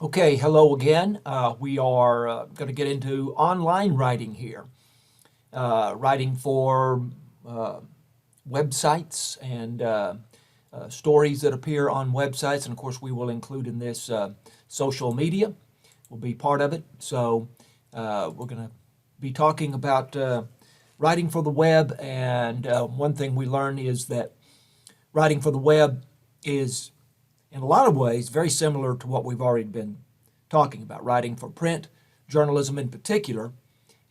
Okay, hello again. We are going to get into online writing here. Writing for websites and stories that appear on websites. And of course, we will include in this social media, will be part of it. So we're going to be talking about writing for the web. And one thing we learn is that writing for the web is, in a lot of ways, very similar to what we've already been talking about, writing for print, journalism in particular,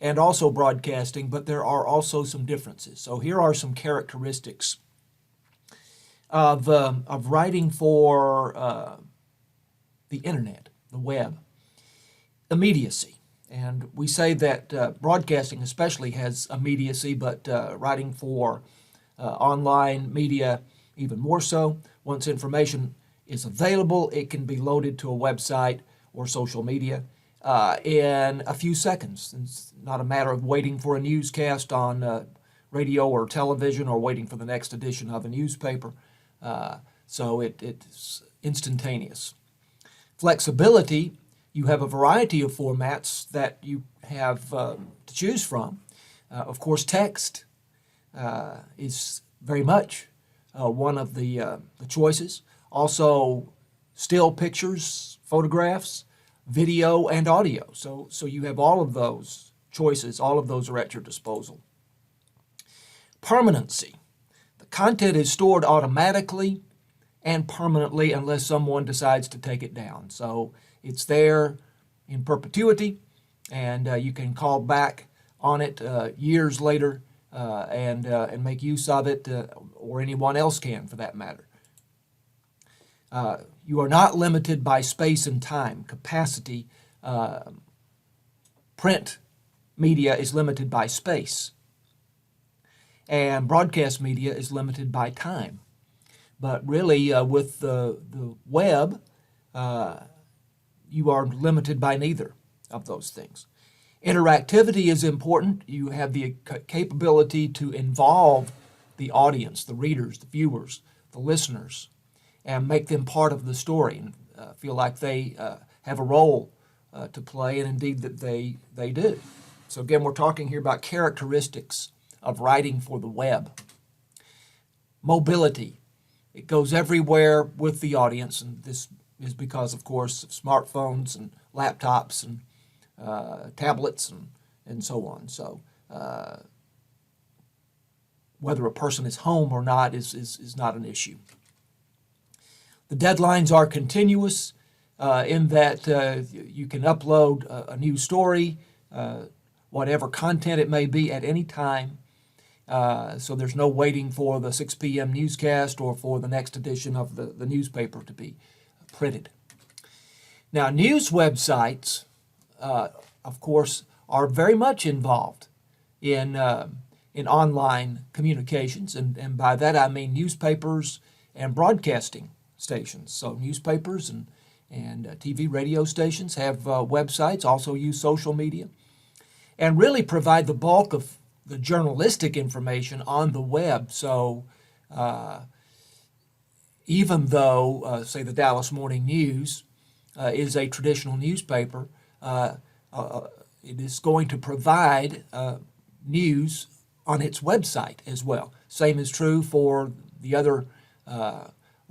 and also broadcasting, but there are also some differences. So here are some characteristics of writing for the internet, the web. Immediacy. And we say that broadcasting especially has immediacy, but writing for online media even more so. Once information is available, it can be loaded to a website or social media in a few seconds. It's not a matter of waiting for a newscast on radio or television or waiting for the next edition of a newspaper. So it's instantaneous. Flexibility, you have a variety of formats that you have to choose from. Of course, text is very much one of the choices. Also, still pictures, photographs, video, and audio. So you have all of those choices. All of those are at your disposal. Permanency. The content is stored automatically and permanently unless someone decides to take it down. So it's there in perpetuity, and you can call back on it years later and make use of it, or anyone else can for that matter. You are not limited by space and time, capacity. Print media is limited by space, and broadcast media is limited by time. But really, with the web, you are limited by neither of those things. Interactivity is important. You have the capability to involve the audience, the readers, the viewers, the listeners, and make them part of the story and feel like they have a role to play, and indeed that they do. So again, we're talking here about characteristics of writing for the web. Mobility. It goes everywhere with the audience, and this is because, of course, of smartphones and laptops and tablets and so on. So whether a person is home or not is not an issue. The deadlines are continuous in that you can upload a new story, whatever content it may be, at any time. So there's no waiting for the 6 p.m. newscast or for the next edition of the newspaper to be printed. Now, news websites, of course, are very much involved in online communications, and by that I mean newspapers and broadcasting stations. So newspapers and TV radio stations have websites, also use social media, and really provide the bulk of the journalistic information on the web. So even though, say, the Dallas Morning News is a traditional newspaper, it is going to provide news on its website as well. Same is true for the other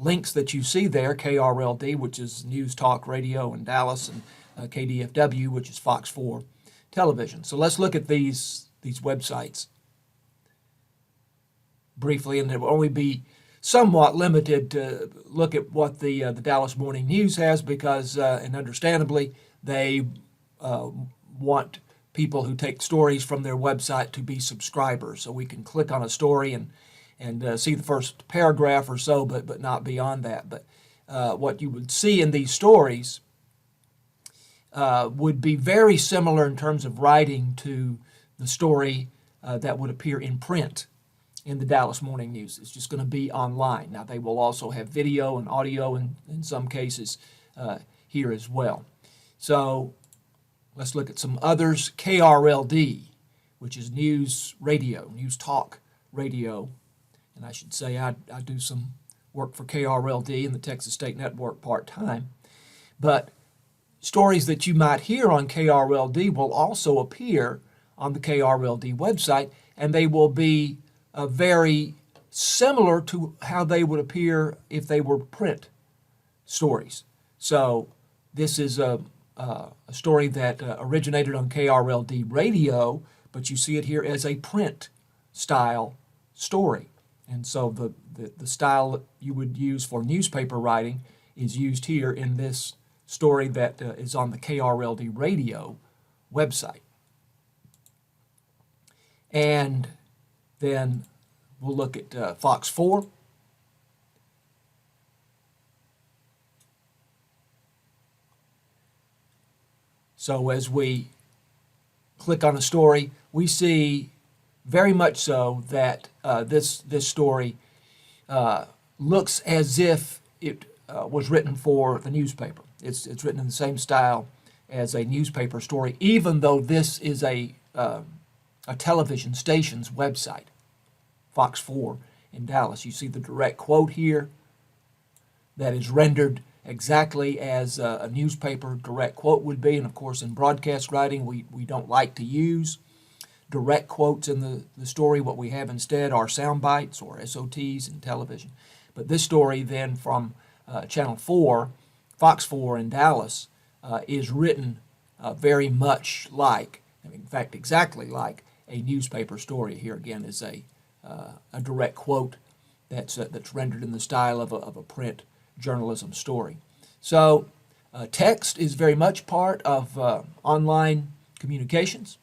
links that you see there, KRLD, which is News Talk Radio in Dallas, and KDFW, which is Fox 4 television. So let's look at these websites briefly, and it will only be somewhat limited to look at what the Dallas Morning News has, because, and understandably, they want people who take stories from their website to be subscribers. So we can click on a story and see the first paragraph or so, but not beyond that. But what you would see in these stories would be very similar in terms of writing to the story that would appear in print in the Dallas Morning News. It's just going to be online. Now, they will also have video and audio in some cases here as well. So let's look at some others. KRLD, which is News Radio, News Talk Radio. And I should say I do some work for KRLD and the Texas State Network part-time. But stories that you might hear on KRLD will also appear on the KRLD website, and they will be very similar to how they would appear if they were print stories. So this is a story that originated on KRLD radio, but you see it here as a print style story. And so the style that you would use for newspaper writing is used here in this story that is on the KRLD radio website. And then we'll look at Fox 4. So as we click on a story, we see very much so that this story looks as if it was written for the newspaper. It's written in the same style as a newspaper story, even though this is a television station's website, Fox 4 in Dallas. You see the direct quote here that is rendered exactly as a newspaper direct quote would be. And of course, in broadcast writing, we don't like to use direct quotes in the story. What we have instead are sound bites or SOTs in television. But this story then from Channel 4, Fox 4 in Dallas, is written very much like, in fact, exactly like a newspaper story. Here again is a direct quote that's rendered in the style of a print journalism story. So text is very much part of online communications,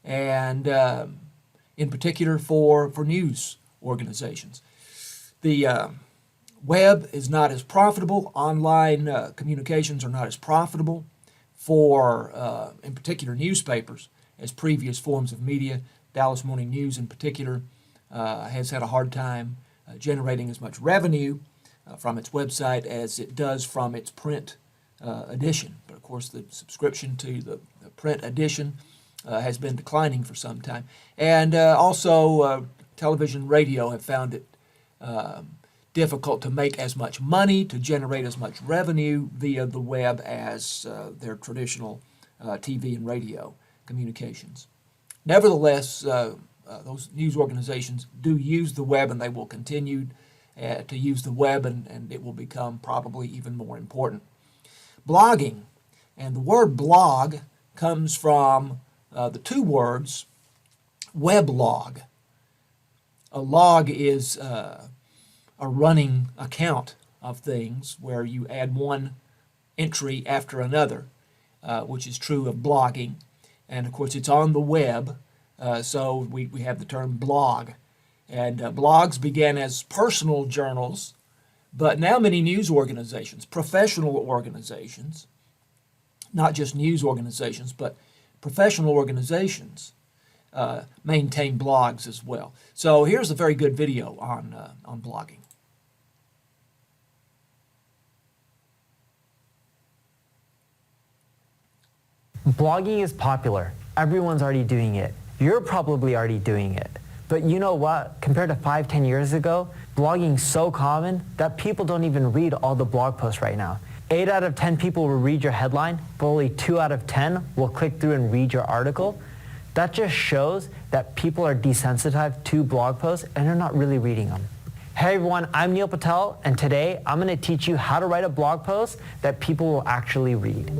and in particular for news organizations. The web is not as profitable. Online communications are not as profitable for, in particular, newspapers as previous forms of media. Dallas Morning News in particular has had a hard time generating as much revenue from its website as it does from its print edition. But of course the subscription to the print edition has been declining for some time. And also television and radio have found it difficult to make as much money, to generate as much revenue via the web as their traditional TV and radio communications. Nevertheless, those news organizations do use the web, and they will continue to use the web, and it will become probably even more important. Blogging, and the word blog comes from the two words weblog. A log is a running account of things where you add one entry after another, which is true of blogging. And of course it's on the web, so we have the term blog. And blogs began as personal journals, but now many news organizations, professional organizations, not just news organizations, but professional organizations maintain blogs as well. So here's a very good video on blogging. Blogging is popular. Everyone's already doing it. You're probably already doing it. But you know what? Compared to 5-10 years ago, blogging's so common that people don't even read all the blog posts right now. 8 out of 10 people will read your headline, but only 2 out of 10 will click through and read your article. That just shows that people are desensitized to blog posts and they're not really reading them. Hey everyone, I'm Neil Patel, and today I'm going to teach you how to write a blog post that people will actually read.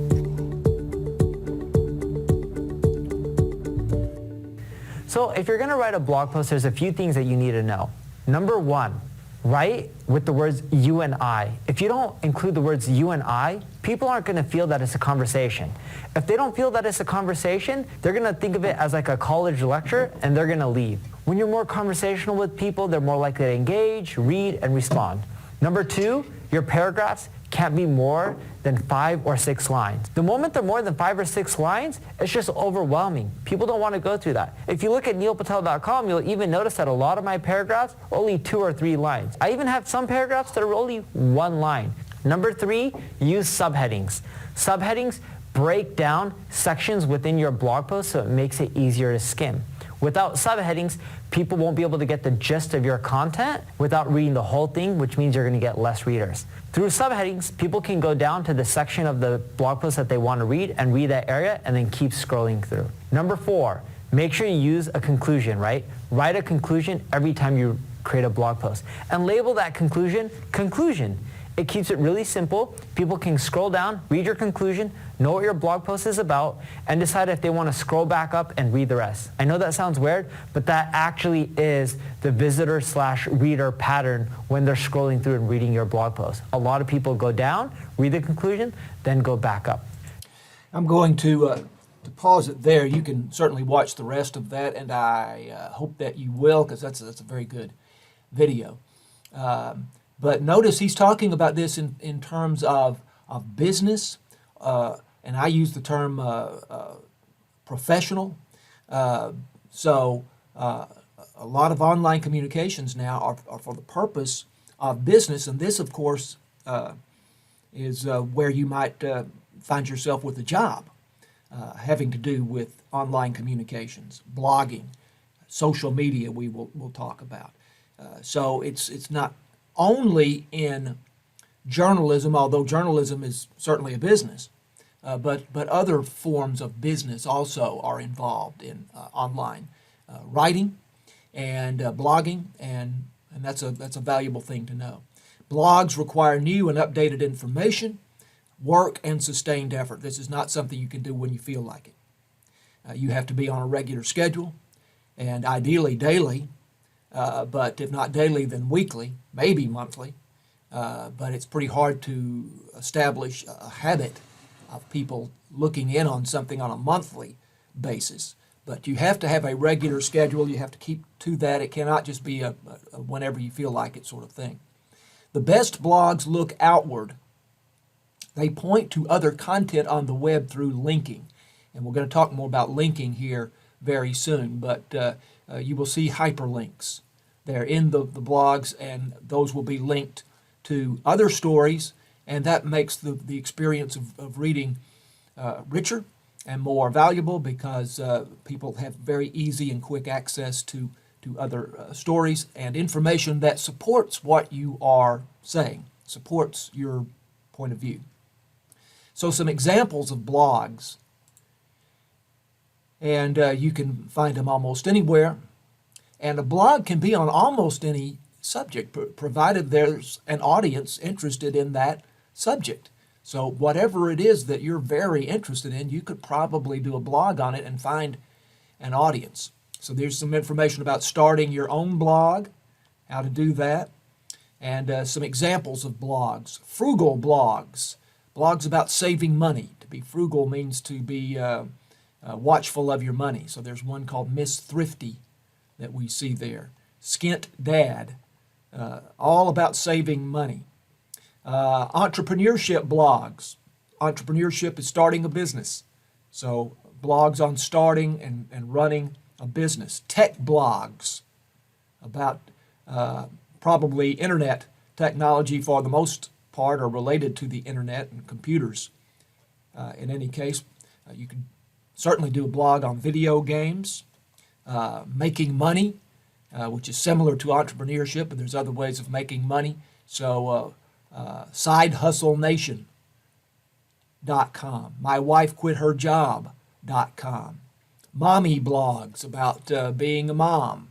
So if you're going to write a blog post, there's a few things that you need to know. Number one, write with the words you and I. If you don't include the words you and I, people aren't going to feel that it's a conversation. If they don't feel that it's a conversation, they're going to think of it as like a college lecture and they're going to leave. When you're more conversational with people, they're more likely to engage, read, and respond. Number two, your paragraphs can't be more than 5 or 6 lines. The moment they're more than 5 or 6 lines, it's just overwhelming. People don't want to go through that. If you look at neilpatel.com, you'll even notice that a lot of my paragraphs are only 2 or 3 lines. I even have some paragraphs that are only 1 line. Number 3, use subheadings. Subheadings break down sections within your blog post so it makes it easier to skim. Without subheadings, people won't be able to get the gist of your content without reading the whole thing, which means you're going to get less readers. Through subheadings, people can go down to the section of the blog post that they want to read and read that area and then keep scrolling through. Number 4, make sure you use a conclusion, right? Write a conclusion every time you create a blog post and label that conclusion, conclusion. It keeps it really simple. People can scroll down, read your conclusion, know what your blog post is about, and decide if they want to scroll back up and read the rest. I know that sounds weird, but that actually is the visitor/reader pattern when they're scrolling through and reading your blog post. A lot of people go down, read the conclusion, then go back up. I'm going to pause it there. You can certainly watch the rest of that, and I hope that you will, because that's a very good video. But notice he's talking about this in terms of business, and I use the term professional. So a lot of online communications now are for the purpose of business, and this, of course, is where you might find yourself with a job having to do with online communications, blogging, social media. We'll talk about. So it's not only in journalism, although journalism is certainly a business, but other forms of business also are involved in online writing and blogging, and that's a valuable thing to know. Blogs require new and updated information, work, and sustained effort. This is not something you can do when you feel like it. You have to be on a regular schedule, and ideally daily, but if not daily, then weekly, maybe monthly. But it's pretty hard to establish a habit of people looking in on something on a monthly basis. But you have to have a regular schedule. You have to keep to that. It cannot just be a whenever you feel like it sort of thing. The best blogs look outward. They point to other content on the web through linking. And we're going to talk more about linking here very soon. But you will see hyperlinks. They're in the blogs, and those will be linked to other stories, and that makes the experience of reading richer and more valuable because people have very easy and quick access to other stories and information that supports what you are saying, supports your point of view. So some examples of blogs, and you can find them almost anywhere. And a blog can be on almost any subject, provided there's an audience interested in that subject. So whatever it is that you're very interested in, you could probably do a blog on it and find an audience. So there's some information about starting your own blog, how to do that, and some examples of blogs. Frugal blogs, blogs about saving money. To be frugal means to be watchful of your money. So there's one called Miss Thrifty that we see there. Skint Dad, all about saving money. Entrepreneurship blogs. Entrepreneurship is starting a business. So blogs on starting and running a business. Tech blogs about probably internet technology for the most part or related to the internet and computers. In any case, you could certainly do a blog on video games. Making money, which is similar to entrepreneurship, but there's other ways of making money. So sidehustlenation.com, mywifequitherjob.com, mommy blogs about being a mom.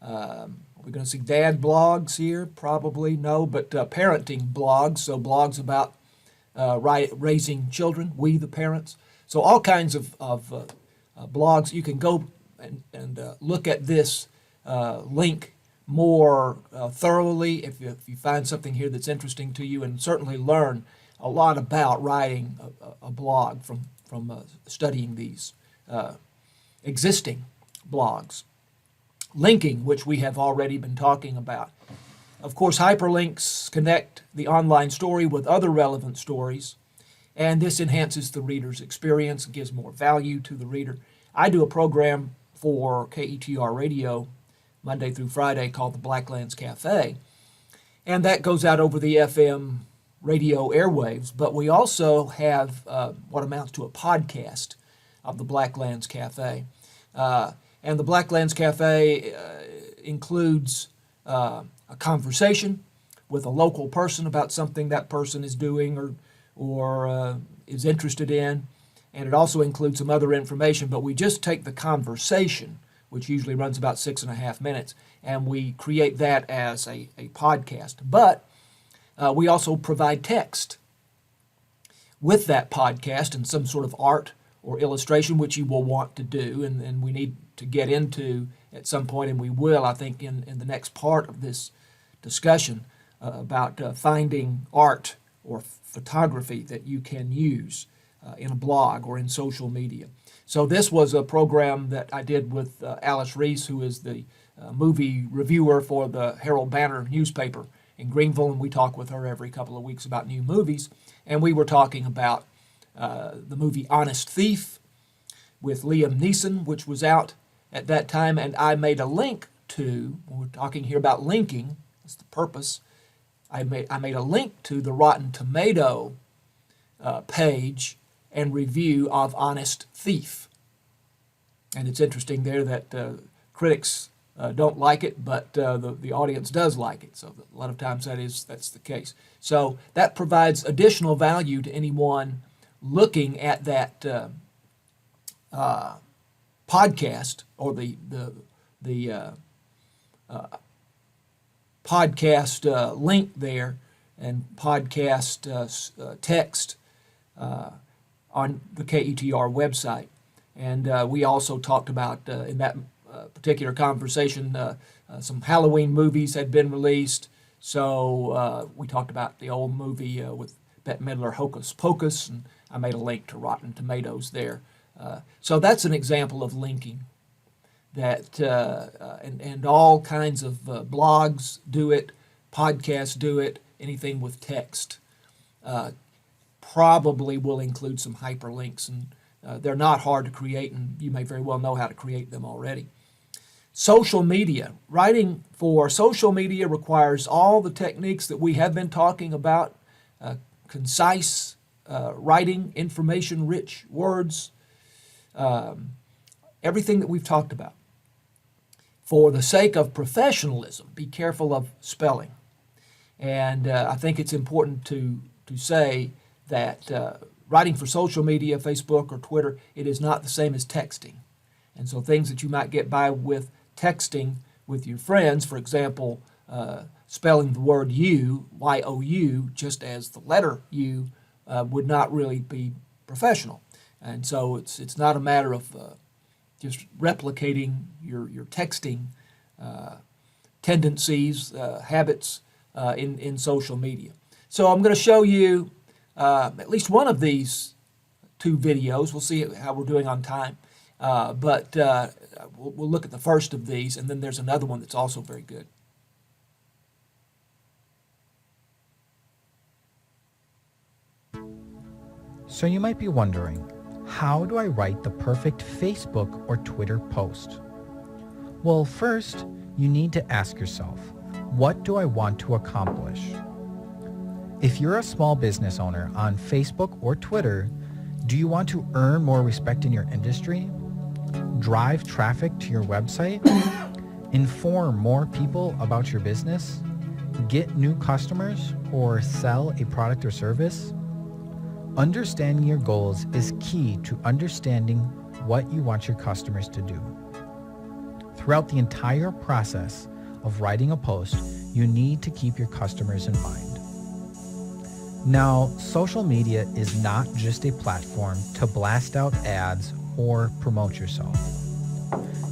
We're going to see dad blogs here, probably no, but parenting blogs, so blogs about raising children, we the parents. So all kinds of blogs. You can go and look at this link more thoroughly if you find something here that's interesting to you, and certainly learn a lot about writing a blog from studying these existing blogs. Linking, which we have already been talking about. Of course, hyperlinks connect the online story with other relevant stories, and this enhances the reader's experience and gives more value to the reader. I do a program for KETR Radio Monday through Friday called the Blacklands Cafe, and that goes out over the FM radio airwaves, but we also have what amounts to a podcast of the Blacklands Cafe. And the Blacklands Cafe includes a conversation with a local person about something that person is doing or is interested in. And it also includes some other information, but we just take the conversation, which usually runs about 6.5 minutes, and we create that as a podcast. But we also provide text with that podcast and some sort of art or illustration, which you will want to do, and we need to get into at some point, and we will, I think, in the next part of this discussion about finding art or photography that you can use in a blog or in social media. So this was a program that I did with Alice Reese, who is the movie reviewer for the Herald Banner newspaper in Greenville, and we talk with her every couple of weeks about new movies. And we were talking about the movie Honest Thief with Liam Neeson, which was out at that time, and I made a link to, we're talking here about linking, that's the purpose, I made a link to the Rotten Tomato page and review of Honest Thief. And it's interesting there that critics don't like it, but the audience does like it. So a lot of times that's the case. So that provides additional value to anyone looking at that podcast or the podcast link there and podcast text on the KETR website. And we also talked about in that particular conversation some Halloween movies had been released. So we talked about the old movie with Bette Midler, Hocus Pocus, and I made a link to Rotten Tomatoes there. So that's an example of linking that, and all kinds of blogs do it, podcasts do it, anything with text probably will include some hyperlinks, and they're not hard to create, and you may very well know how to create them already. Social media. Writing for social media requires all the techniques that we have been talking about, concise writing, information-rich words, everything that we've talked about. For the sake of professionalism, be careful of spelling. And I think it's important to say that writing for social media, Facebook or Twitter, it is not the same as texting. And so things that you might get by with texting with your friends, for example, spelling the word you, Y-O-U, just as the letter U, would not really be professional. And so it's not a matter of just replicating your texting tendencies, habits in social media. So I'm going to show you at least one of these two videos. We'll see how we're doing on time. But we'll look at the first of these, and then there's another one that's also very good. So you might be wondering, how do I write the perfect Facebook or Twitter post? Well, first, you need to ask yourself, what do I want to accomplish? If you're a small business owner on Facebook or Twitter, do you want to earn more respect in your industry? Drive traffic to your website? Inform more people about your business? Get new customers or sell a product or service? Understanding your goals is key to understanding what you want your customers to do. Throughout the entire process of writing a post, you need to keep your customers in mind. Now, social media is not just a platform to blast out ads or promote yourself.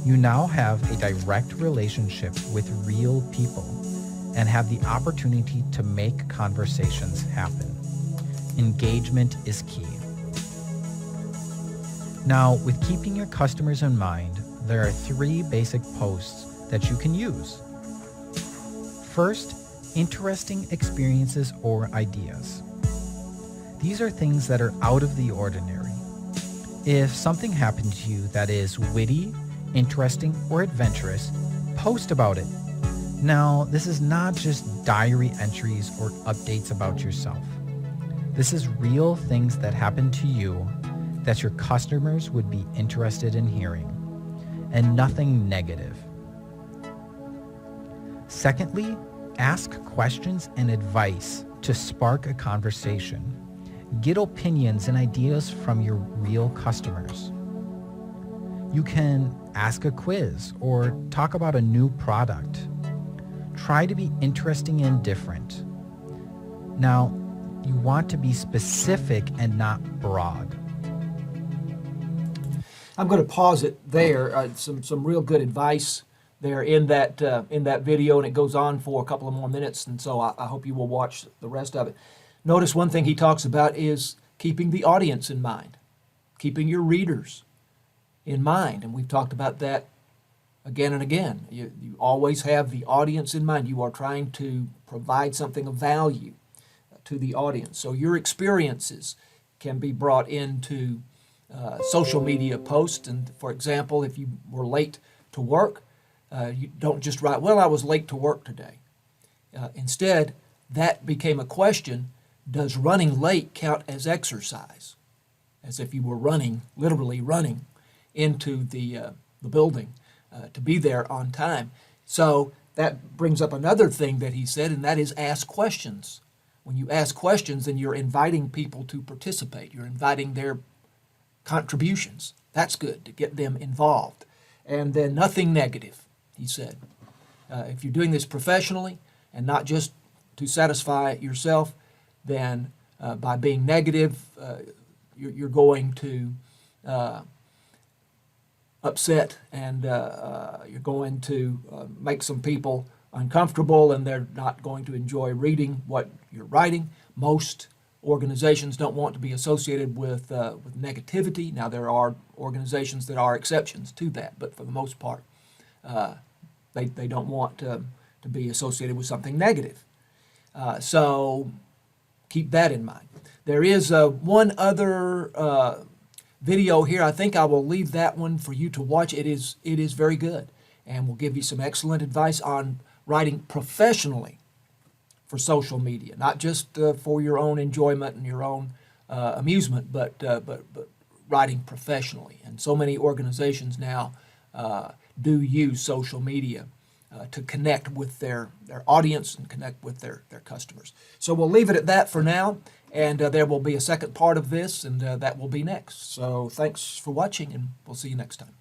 You now have a direct relationship with real people and have the opportunity to make conversations happen. Engagement is key. Now, with keeping your customers in mind, there are 3 basic posts that you can use. First, interesting experiences or ideas. These are things that are out of the ordinary. If something happened to you that is witty, interesting, or adventurous, post about it. Now, this is not just diary entries or updates about yourself. This is real things that happen to you that your customers would be interested in hearing. and nothing negative. Secondly, ask questions and advice to spark a conversation. Get opinions and ideas from your real customers. You can ask a quiz or talk about a new product. Try to be interesting and different. Now, you want to be specific and not broad. I'm going to pause it there. Some real good advice there in that video, and it goes on for a couple of more minutes, and so I hope you will watch the rest of it. Notice one thing he talks about is keeping the audience in mind, keeping your readers in mind, and we've talked about that again and again. You always have the audience in mind. You are trying to provide something of value to the audience. So your experiences can be brought into social media posts. And for example, if you were late to work, you don't just write, well, I was late to work today. Instead, that became a question, does running late count as exercise? As if you were running, literally running into the building to be there on time. So that brings up another thing that he said, and that is ask questions. When you ask questions, then you're inviting people to participate. You're inviting their contributions. That's good, to get them involved. And then nothing negative, he said. If you're doing this professionally and not just to satisfy yourself, then by being negative, you're going to upset, and you're going to make some people uncomfortable, and they're not going to enjoy reading what you're writing. Most organizations don't want to be associated with negativity. Now, there are organizations that are exceptions to that, but for the most part, they don't want to be associated with something negative. So keep that in mind. There is one other video here. I think I will leave that one for you to watch. It is very good, and will give you some excellent advice on writing professionally for social media, not just for your own enjoyment and your own amusement, but writing professionally. And so many organizations now do use social media to connect with their audience and connect with their customers. So we'll leave it at that for now, and there will be a second part of this, and that will be next. So thanks for watching, and we'll see you next time.